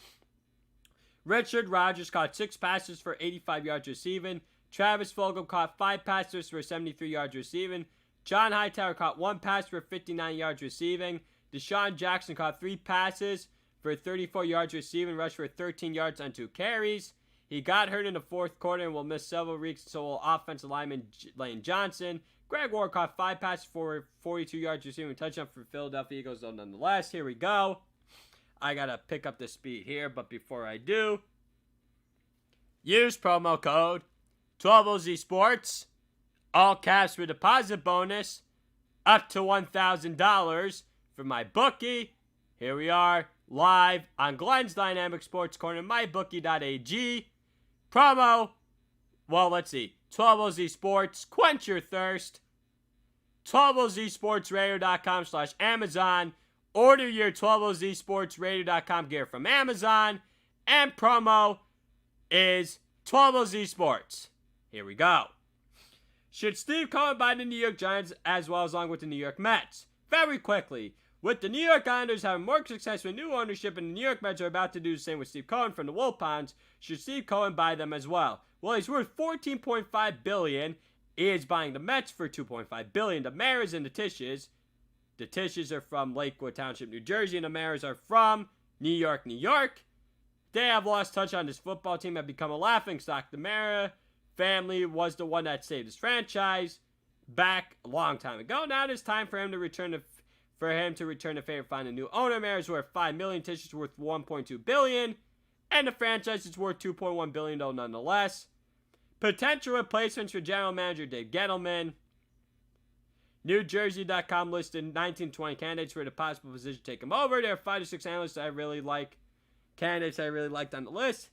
Richard Rodgers caught 6 passes for 85 yards receiving. Travis Fulgham caught 5 passes for 73 yards receiving. John Hightower caught 1 pass for 59 yards receiving. Deshaun Jackson caught 3 passes for 34 yards receiving, rushed for 13 yards on 2 carries. He got hurt in the fourth quarter and will miss several weeks, so will offensive lineman Lane Johnson. Greg Ward caught 5 passes for 42 yards receiving, touchdown for Philadelphia Eagles, though nonetheless. Here we go. I got to pick up the speed here, but before I do, use promo code 12OZ Sports, all caps for deposit bonus, up to $1,000 for my bookie. Here we are, live on Glenn's Dynamic Sports Corner, mybookie.ag. Promo, well, let's see, 12OZ Sports, quench your thirst. 12OZSportsRadio.com/Amazon. Order your 12OZSportsRadio.com gear from Amazon. And promo is 12OZ Sports. Here we go. Should Steve Cohen buy the New York Giants as well as along with the New York Mets? Very quickly. With the New York Islanders having more success with new ownership and the New York Mets are about to do the same with Steve Cohen from the Wolfhounds, should Steve Cohen buy them as well? Well, he's worth $14.5 billion. He is buying the Mets for $2.5 billion. The Maras and the Tishes. The Tishes are from Lakewood Township, New Jersey, and the Maras are from New York, New York. They have lost touch on this football team, have become a laughingstock. The Mara family was the one that saved his franchise back a long time ago. Now it is time for him to return the favor, find a new owner. Maras worth $5 million, Tishes worth $1.2 billion, and the franchise is worth $2.1 billion, though nonetheless. Potential replacements for general manager Dave Gettleman. NewJersey.com listed 19-20 candidates for the possible position to take him over. There are 5 to 6 analysts I really like. Candidates I really liked on the list.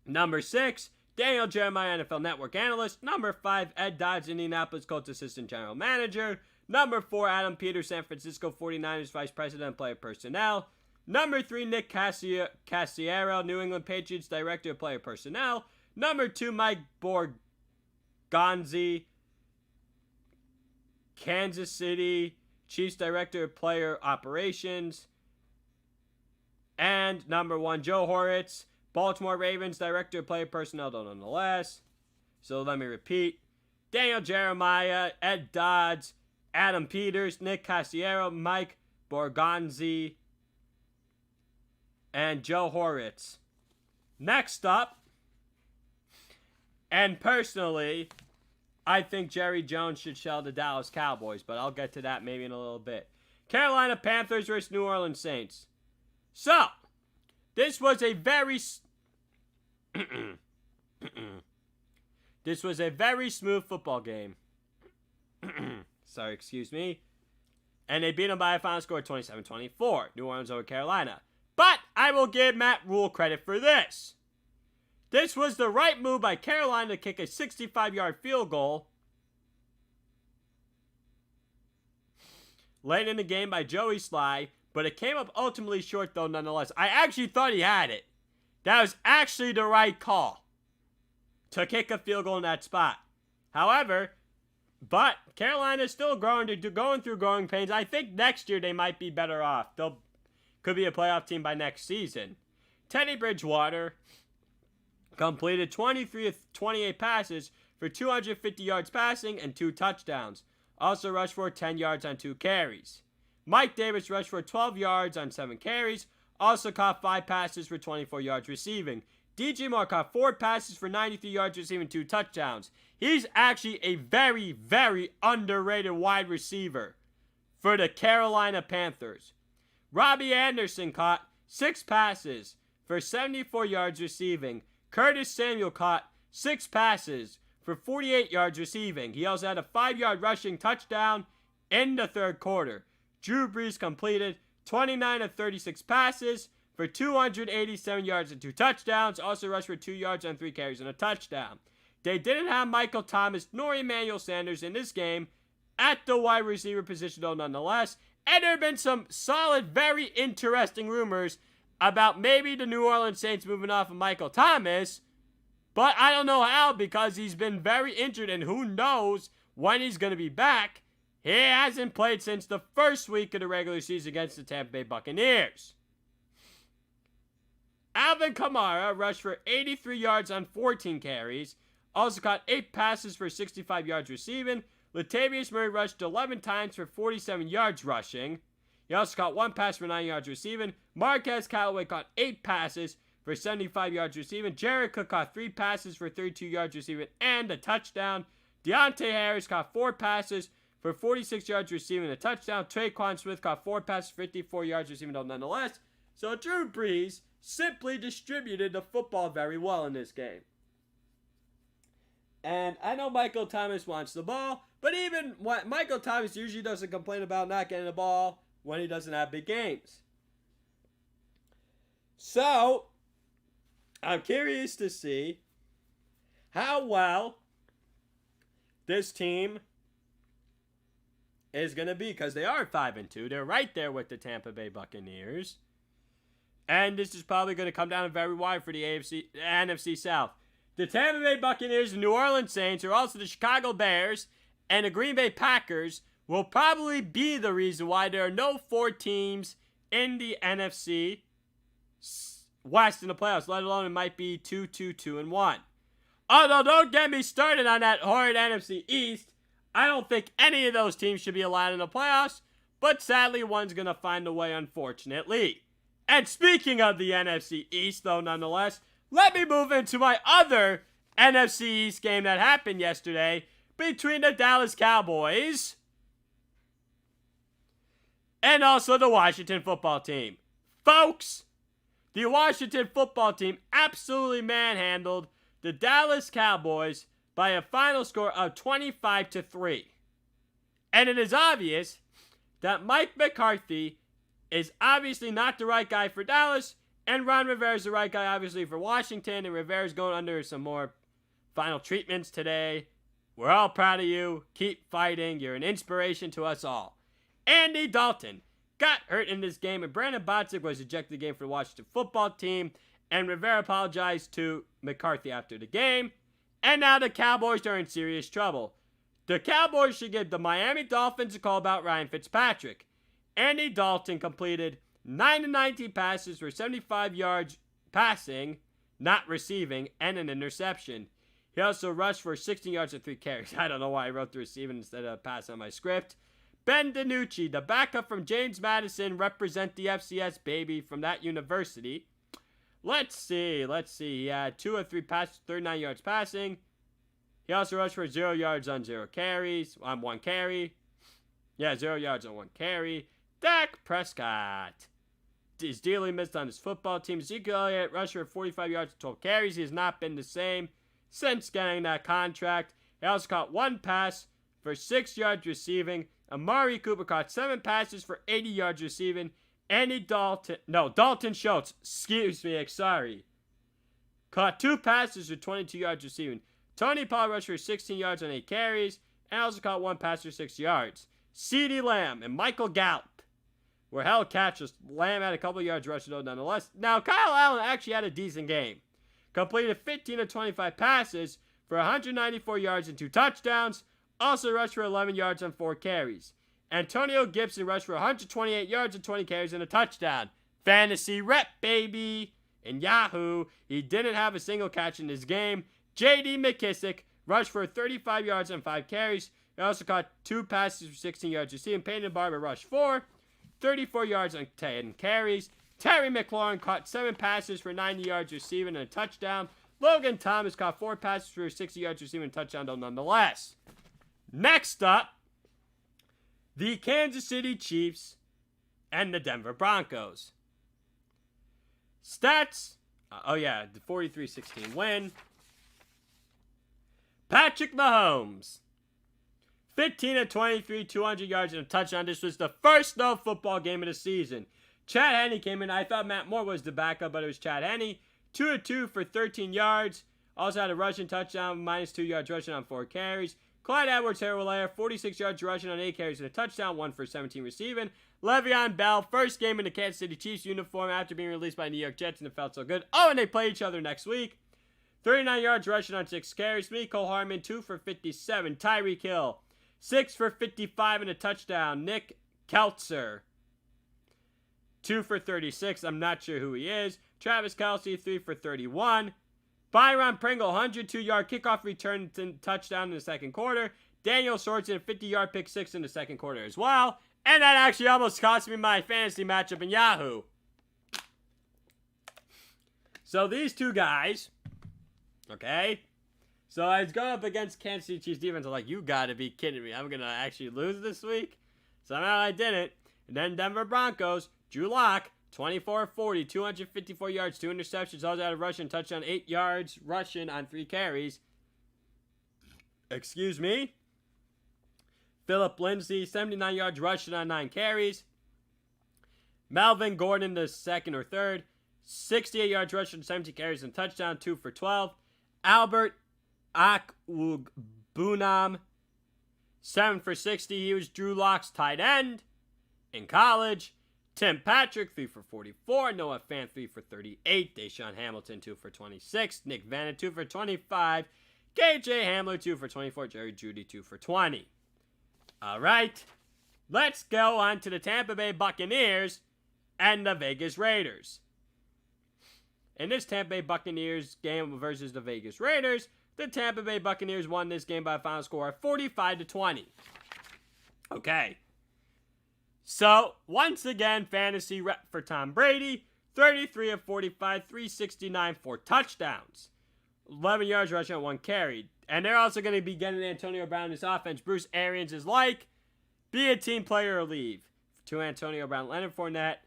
Number 6, Daniel Jeremiah, NFL Network analyst. Number 5, Ed Dodds, Indianapolis Colts assistant general manager. Number 4, Adam Peters, San Francisco 49ers vice president of player personnel. Number 3, Nick Cassiero, New England Patriots director of player personnel. Number 2, Mike Borgonzi, Kansas City Chiefs director of player operations. And number 1, Joe Horitz, Baltimore Ravens director of player personnel, though nonetheless. So let me repeat. Daniel Jeremiah, Ed Dodds, Adam Peters, Nick Cassiero, Mike Borgonzi, and Joe Horitz. Next up, and personally, I think Jerry Jones should sell the Dallas Cowboys, but I'll get to that maybe in a little bit. Carolina Panthers versus New Orleans Saints. So, this was a very smooth football game. Sorry, excuse me. And they beat them by a final score of 27-24. New Orleans over Carolina. But I will give Matt Rule credit for this. This was the right move by Carolina to kick a 65-yard field goal late in the game by Joey Sly, but it came up ultimately short, though, nonetheless. I actually thought he had it. That was actually the right call to kick a field goal in that spot. However, but Carolina's still going through growing pains. I think next year they might be better off. Could be a playoff team by next season. Teddy Bridgewater completed 23 of 28 passes for 250 yards passing and 2 touchdowns. Also rushed for 10 yards on 2 carries. Mike Davis rushed for 12 yards on 7 carries. Also caught 5 passes for 24 yards receiving. DJ Moore caught 4 passes for 93 yards receiving 2 touchdowns. He's actually a very, very underrated wide receiver for the Carolina Panthers. Robbie Anderson caught 6 passes for 74 yards receiving. Curtis Samuel caught 6 passes for 48 yards receiving. He also had a 5-yard rushing touchdown in the third quarter. Drew Brees completed 29 of 36 passes for 287 yards and 2 touchdowns. Also rushed for 2 yards on 3 carries and a touchdown. They didn't have Michael Thomas nor Emmanuel Sanders in this game at the wide receiver position, though, nonetheless. And there have been some solid, very interesting rumors about maybe the New Orleans Saints moving off of Michael Thomas. But I don't know how, because he's been very injured, and who knows when he's going to be back. He hasn't played since the first week of the regular season against the Tampa Bay Buccaneers. Alvin Kamara rushed for 83 yards on 14 carries. Also caught 8 passes for 65 yards receiving. Latavius Murray rushed 11 times for 47 yards rushing. He also caught 1 pass for 9 yards receiving. Marquez Callaway caught 8 passes for 75 yards receiving. Jared Cook caught 3 passes for 32 yards receiving and a touchdown. Deontay Harris caught 4 passes for 46 yards receiving and a touchdown. Traquan Smith caught 4 passes for 54 yards receiving, nonetheless. So Drew Brees simply distributed the football very well in this game. And I know Michael Thomas wants the ball, but even Michael Thomas usually doesn't complain about not getting the ball when he doesn't have big games. So, I'm curious to see how well this team is going to be, because they are 5-2. They're right there with the Tampa Bay Buccaneers. And this is probably going to come down very wide for the NFC South. The Tampa Bay Buccaneers and New Orleans Saints, are also the Chicago Bears and the Green Bay Packers, will probably be the reason why there are no 4 teams in the NFC West in the playoffs, let alone it might be 2-2-2-1. Although, don't get me started on that horrid NFC East. I don't think any of those teams should be allowed in the playoffs, but sadly, one's going to find a way, unfortunately. And speaking of the NFC East, though, nonetheless, let me move into my other NFC East game that happened yesterday between the Dallas Cowboys and also the Washington football team. Folks, the Washington football team absolutely manhandled the Dallas Cowboys by a final score of 25-3. And it is obvious that Mike McCarthy is obviously not the right guy for Dallas, and Ron Rivera is the right guy, obviously, for Washington, and Rivera's going under some more final treatments today. We're all proud of you. Keep fighting. You're an inspiration to us all. Andy Dalton got hurt in this game, and Brandon Botsick was ejected the game for the Washington football team, and Rivera apologized to McCarthy after the game, and now the Cowboys are in serious trouble. The Cowboys should give the Miami Dolphins a call about Ryan Fitzpatrick. Andy Dalton completed 9-19 passes for 75 yards passing, not receiving, and an interception. He also rushed for 16 yards and 3 carries. I don't know why I wrote the receiving instead of passing on my script. Ben DiNucci, the backup from James Madison, represent the FCS baby from that university. Let's see. He had 2 of 3 passes, 39 yards passing. He also rushed for 0 yards on 0 carries, on 1 carry. 0 yards on 1 carry. Dak Prescott is dearly missed on his football team. Ezekiel Elliott rushed for 45 yards and 12 carries. He has not been the same since getting that contract. He also caught 1 pass for 6 yards receiving. Amari Cooper caught 7 passes for 80 yards receiving. Dalton Schultz, caught 2 passes for 22 yards receiving. Tony Pollard rushed for 16 yards on 8 carries, and also caught 1 pass for 6 yards. CeeDee Lamb and Michael Gallup were held catchers. Lamb had a couple yards rushing, though, nonetheless. Now, Kyle Allen actually had a decent game. Completed 15 of 25 passes for 194 yards and 2 touchdowns. Also rushed for 11 yards on 4 carries. Antonio Gibson rushed for 128 yards and 20 carries and a touchdown. Fantasy rep, baby. In Yahoo, he didn't have a single catch in this game. J.D. McKissick rushed for 35 yards and 5 carries. He also caught 2 passes for 16 yards receiving. Peyton Barber rushed 34 yards on 10 carries. Terry McLaurin caught 7 passes for 90 yards receiving and a touchdown. Logan Thomas caught 4 passes for 60 yards receiving and a touchdown, though, nonetheless. Next up, the Kansas City Chiefs and the Denver Broncos. Stats. The 43-16 win. Patrick Mahomes. 15 of 23, 200 yards and a touchdown. This was the first no football game of the season. Chad Henne came in. I thought Matt Moore was the backup, but it was Chad Henne. 2 of 2 for 13 yards. Also had a rushing touchdown, -2 yards rushing on 4 carries. Clyde Edwards-Helaire, 46 yards rushing on 8 carries and a touchdown, 1 for 17 receiving. Le'Veon Bell, first game in the Kansas City Chiefs uniform after being released by New York Jets, and it felt so good. Oh, and they play each other next week. 39 yards rushing on 6 carries. Mecole Hardman, 2 for 57. Tyreek Hill, 6 for 55 and a touchdown. Nick Keltzer, 2 for 36. I'm not sure who he is. Travis Kelce, 3 for 31. Byron Pringle, 102-yard kickoff return touchdown in the second quarter. Daniel Sorensen, a 50-yard pick 6 in the second quarter as well. And that actually almost cost me my fantasy matchup in Yahoo. So these two guys, okay? So I was going up against Kansas City Chiefs defense. I'm like, you gotta be kidding me. I'm gonna actually lose this week? Somehow I didn't. And then Denver Broncos, Drew Lock, 24-40, 254 yards, 2 interceptions. Also had a rushing touchdown, 8 yards rushing on 3 carries. Excuse me. Phillip Lindsay, 79 yards rushing on 9 carries. Melvin Gordon, the second or third, 68 yards rushing, 17 carries and touchdown, 2 for 12. Albert Akbugnam, 7 for 60. He was Drew Lock's tight end in college. Tim Patrick, 3 for 44. Noah Fant, 3 for 38. Deshaun Hamilton, 2 for 26. Nick Vanna, 2 for 25. KJ Hamler, 2 for 24. Jerry Jeudy, 2 for 20. All right, let's go on to the Tampa Bay Buccaneers and the Vegas Raiders. In this Tampa Bay Buccaneers game versus the Vegas Raiders, the Tampa Bay Buccaneers won this game by a final score of 45-20. Okay. So, once again, fantasy rep for Tom Brady, 33 of 45, 369, 4 touchdowns, 11 yards rushing on 1 carry. And they're also going to be getting Antonio Brown in this offense. Bruce Arians is like, be a team player or leave. To Antonio Brown, Leonard Fournette,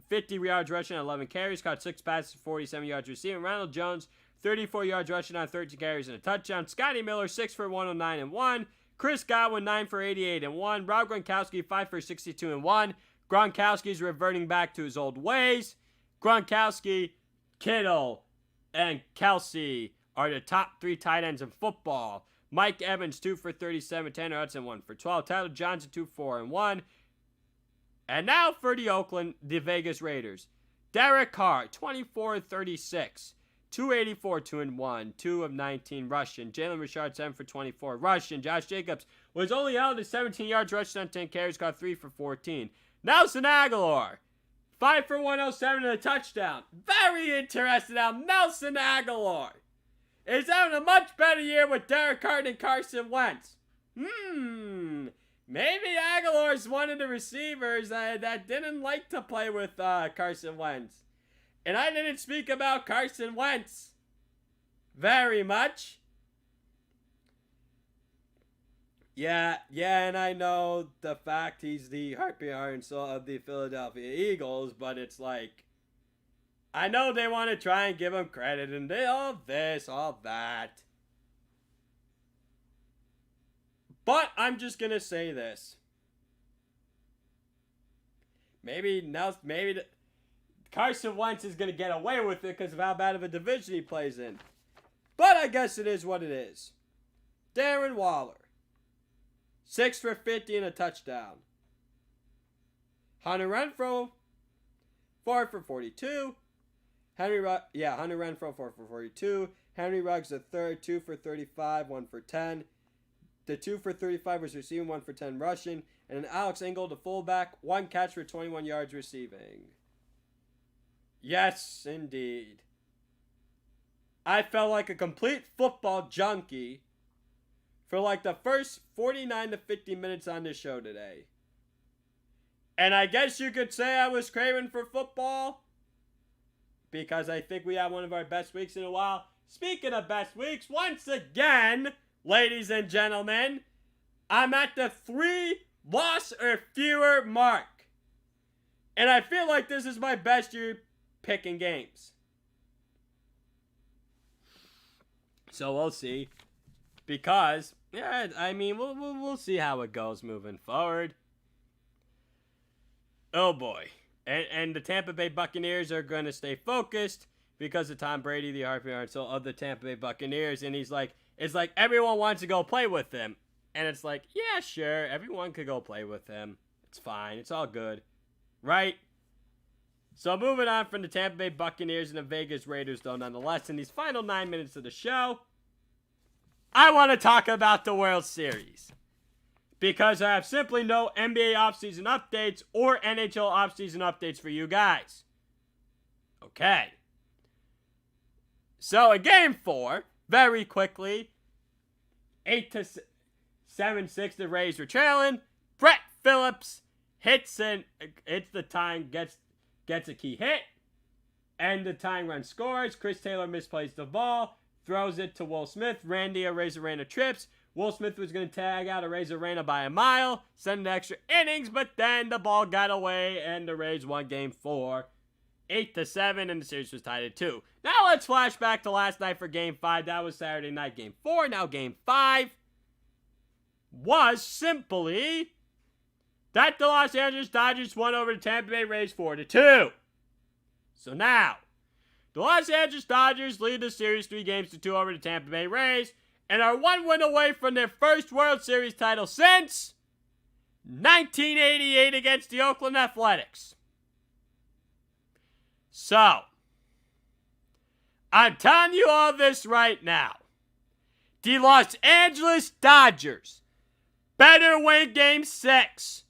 50 yards rushing on 11 carries, caught 6 passes, 47 yards receiving. Ronald Jones, 34 yards rushing on 13 carries and a touchdown. Scotty Miller, 6 for 109 and 1. Chris Godwin, 9 for 88 and 1. Rob Gronkowski, 5 for 62 and 1. Gronkowski's reverting back to his old ways. Gronkowski, Kittle, and Kelsey are the top 3 tight ends in football. Mike Evans, 2 for 37. Tanner Hudson, 1 for 12. Tyler Johnson, 2 4 and 1. And now for the Vegas Raiders. Derek Carr, 24 36. 284, 2 and 1, 2 of 19 rushing. Jalen Richard, 7 for 24 rushing. Josh Jacobs was only held to 17 yards rushing on 10 carries, caught 3 for 14. Nelson Aguilar, 5 for 107 and a touchdown. Very interested now. Nelson Aguilar is having a much better year with Derek Carr and Carson Wentz. Maybe Aguilar's one of the receivers that didn't like to play with Carson Wentz. And I didn't speak about Carson Wentz very much. Yeah, and I know the fact he's the heart and soul of the Philadelphia Eagles, but it's like, I know they want to try and give him credit and all this, all that. But I'm just going to say this. Maybe Carson Wentz is going to get away with it because of how bad of a division he plays in. But I guess it is what it is. Darren Waller, 6 for 50 and a touchdown. Hunter Renfrow, 4 for 42. Hunter Renfrow, 4 for 42. Henry Ruggs, the third, 2 for 35, 1 for 10. The 2 for 35 was receiving, 1 for 10 rushing. And then Alex Ingold, the fullback, 1 catch for 21 yards receiving. Yes, indeed. I felt like a complete football junkie for like the first 49 to 50 minutes on this show today. And I guess you could say I was craving for football because I think we had one of our best weeks in a while. Speaking of best weeks, once again, ladies and gentlemen, I'm at the 3 loss or fewer mark. And I feel like this is my best year picking games. So we'll see. Because, yeah, I mean, we'll see how it goes moving forward. Oh boy. And the Tampa Bay Buccaneers are going to stay focused because of Tom Brady, the heart and soul of the Tampa Bay Buccaneers. And he's like, it's like everyone wants to go play with him. And it's like, yeah, sure, everyone could go play with him. It's fine. It's all good. Right? So moving on from the Tampa Bay Buccaneers and the Vegas Raiders, though, nonetheless, in these final 9 minutes of the show, I want to talk about the World Series. Because I have simply no NBA offseason updates or NHL offseason updates for you guys. Okay. So in Game 4, very quickly, 8-7-6, the Rays were trailing. Brett Phillips hits the tying, gets a key hit. And the tying run scores. Chris Taylor misplays the ball. Throws it to Will Smith. Randy Arozarena trips. Will Smith was going to tag out Arozarena by a mile, send an extra innings, but then the ball got away and the Rays won Game 4, 8-7, and the series was tied at 2. Now let's flash back to last night for Game 5. That was Saturday night, Game 4. Now Game 5 was simply that the Los Angeles Dodgers won over the Tampa Bay Rays 4-2. So now, the Los Angeles Dodgers lead the series 3-2 over the Tampa Bay Rays, and are 1 win away from their first World Series title since 1988 against the Oakland Athletics. So, I'm telling you all this right now. The Los Angeles Dodgers better win Game 6.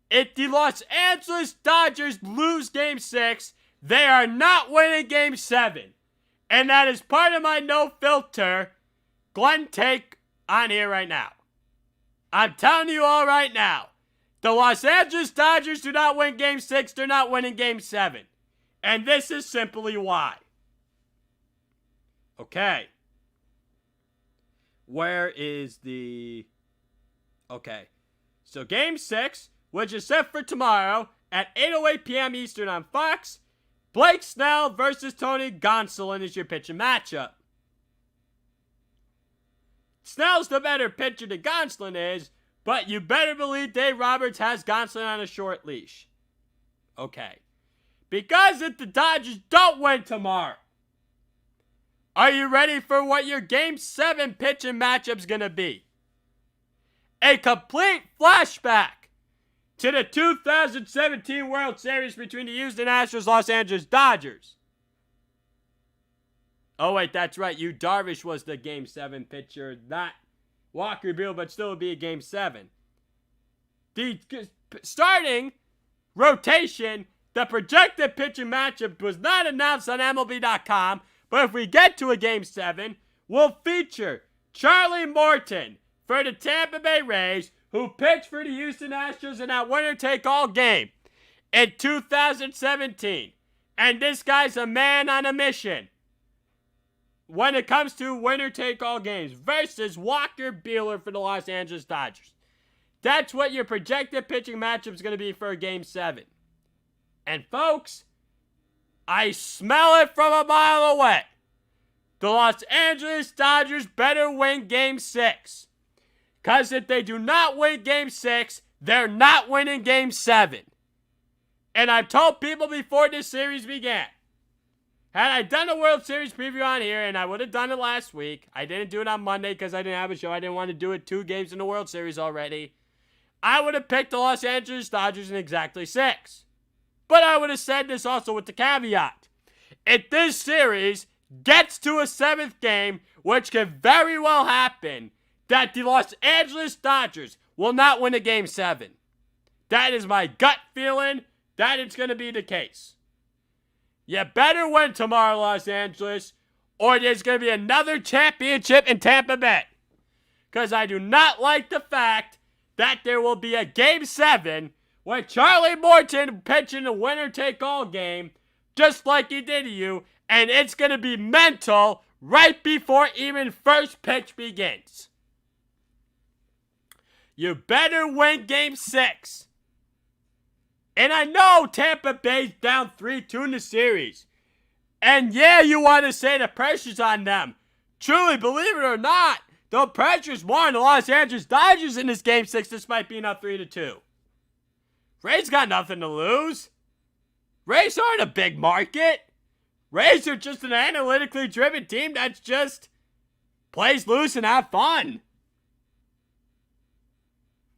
If the Los Angeles Dodgers lose Game 6, they are not winning Game 7. And that is part of my no filter Glenn take on here right now. I'm telling you all right now. The Los Angeles Dodgers do not win Game 6. They're not winning Game 7. And this is simply why. Okay. Where is the... Okay. So Game 6, which is set for tomorrow at 8:08 p.m. Eastern on Fox. Blake Snell versus Tony Gonsolin is your pitching matchup. Snell's the better pitcher than Gonsolin is, but you better believe Dave Roberts has Gonsolin on a short leash. Okay. Because if the Dodgers don't win tomorrow, are you ready for what your Game 7 pitching matchup's going to be? A complete flashback to the 2017 World Series between the Houston Astros, Los Angeles Dodgers. Oh, wait, that's right. Yu Darvish was the Game 7 pitcher, not Walker Buehler, but still would be a Game 7. The starting rotation, the projected pitching matchup was not announced on MLB.com, but if we get to a Game 7, we'll feature Charlie Morton for the Tampa Bay Rays, who pitched for the Houston Astros in that winner-take-all game in 2017. And this guy's a man on a mission when it comes to winner-take-all games versus Walker Buehler for the Los Angeles Dodgers. That's what your projected pitching matchup is going to be for Game 7. And folks, I smell it from a mile away. The Los Angeles Dodgers better win Game 6. Because if they do not win Game 6, they're not winning Game 7. And I've told people before this series began, had I done a World Series preview on here, and I would have done it last week, I didn't do it on Monday because I didn't have a show. I didn't want to do it 2 games in the World Series already. I would have picked the Los Angeles Dodgers in exactly 6. But I would have said this also with the caveat. If this series gets to a 7th game, which can very well happen, that the Los Angeles Dodgers will not win a Game 7. That is my gut feeling that it's going to be the case. You better win tomorrow, Los Angeles, or there's going to be another championship in Tampa Bay. Because I do not like the fact that there will be a Game 7 with Charlie Morton pitching a winner-take-all game, just like he did to you, and it's going to be mental right before even first pitch begins. You better win Game 6. And I know Tampa Bay's down 3-2 in the series. And yeah, you want to say the pressure's on them. Truly, believe it or not, the pressure's more on the Los Angeles Dodgers in this Game 6 despite being up 3-2. Rays got nothing to lose. Rays aren't a big market. Rays are just an analytically driven team that's just plays loose and have fun.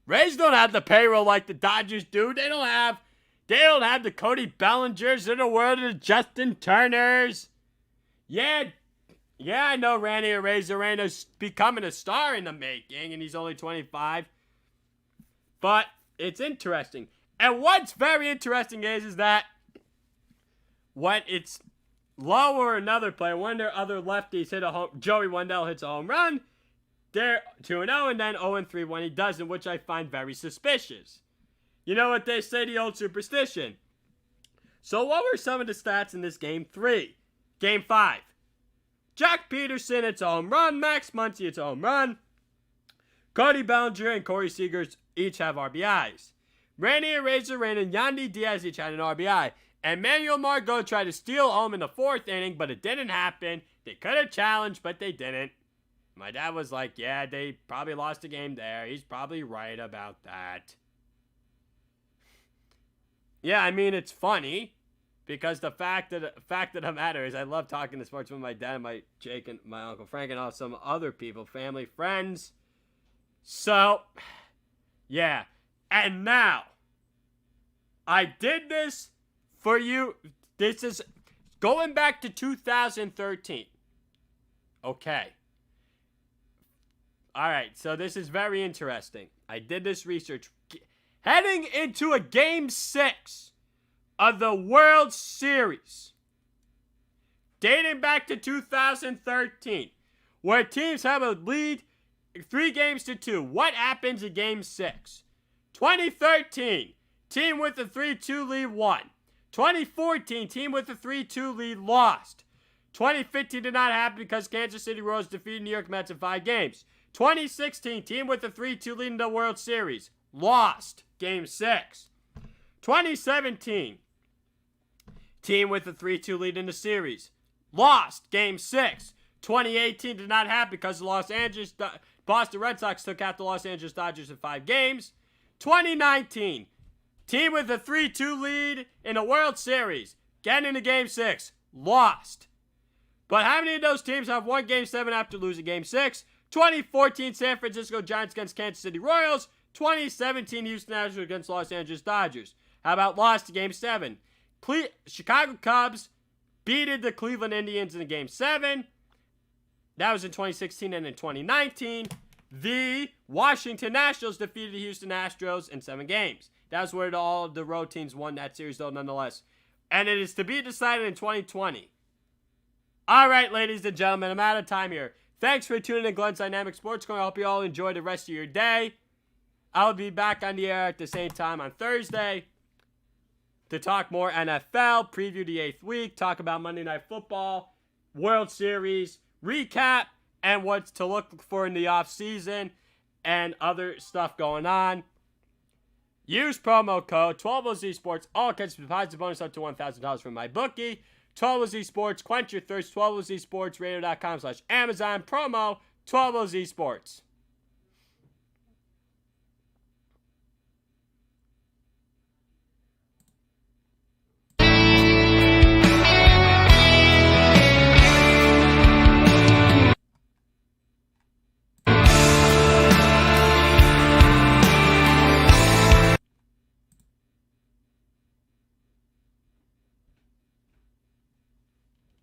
Rays don't have the payroll like the Dodgers do. They don't have the Cody Bellingers in the world of the Justin Turners. Yeah, I know Randy Arozareno's becoming a star in the making, and he's only 25. But it's interesting. And what's very interesting is that when it's low or another player, one of their other lefties hit a home, Joey Wendell hits a home run, they're 2-0 and then 0-3 when he doesn't, which I find very suspicious. You know what they say, the old superstition. So what were some of the stats in this Game 3? Game 5. Jack Peterson hits a home run. Max Muncy hits a home run. Cody Bellinger and Corey Seager each have RBIs. Randy Arozareno and Yandy Diaz each had an RBI. And Manuel Margot tried to steal home in the 4th inning, but it didn't happen. They could have challenged, but they didn't. My dad was like, yeah, they probably lost the game there. He's probably right about that. Yeah, I mean, it's funny because the fact of the matter is I love talking to sports with my dad, my Jake, and my Uncle Frank, and also some other people, family, friends. So, yeah. And now, I did this for you. This is going back to 2013. Okay. All right, so this is very interesting. I did this research. Heading into a Game 6 of the World Series, dating back to 2013, where teams have a lead 3-2. What happens in Game 6? 2013, team with a 3-2 lead won. 2014, team with a 3-2 lead lost. 2015 did not happen because Kansas City Royals defeated New York Mets in 5 games. 2016, team with a 3-2 lead in the World Series. Lost. Game 6. 2017, team with a 3-2 lead in the series. Lost. Game 6. 2018 did not happen because the Boston Red Sox took out the Los Angeles Dodgers in 5 games. 2019, team with a 3-2 lead in the World Series. Getting into Game 6. Lost. But how many of those teams have won Game 7 after losing Game 6? 2014 San Francisco Giants against Kansas City Royals. 2017 Houston Astros against Los Angeles Dodgers. How about lost to Game 7? Chicago Cubs beated the Cleveland Indians in Game 7. That was in 2016. And in 2019, the Washington Nationals defeated the Houston Astros in 7 games. That's where all the road teams won that series, though, nonetheless. And it is to be decided in 2020. All right, ladies and gentlemen, I'm out of time here. Thanks for tuning in to Glenn's Dynamic Sports Corner. I hope you all enjoy the rest of your day. I'll be back on the air at the same time on Thursday to talk more NFL, preview the 8th week, talk about Monday Night Football, World Series, recap, and what's to look for in the offseason and other stuff going on. Use promo code 12OZ Sports. All accounts deposit bonus up to $1,000 from my bookie. 12OZ Sports. Quench your thirst. 12OZ Sports. Radio.com/Amazon. Promo 12OZ Sports.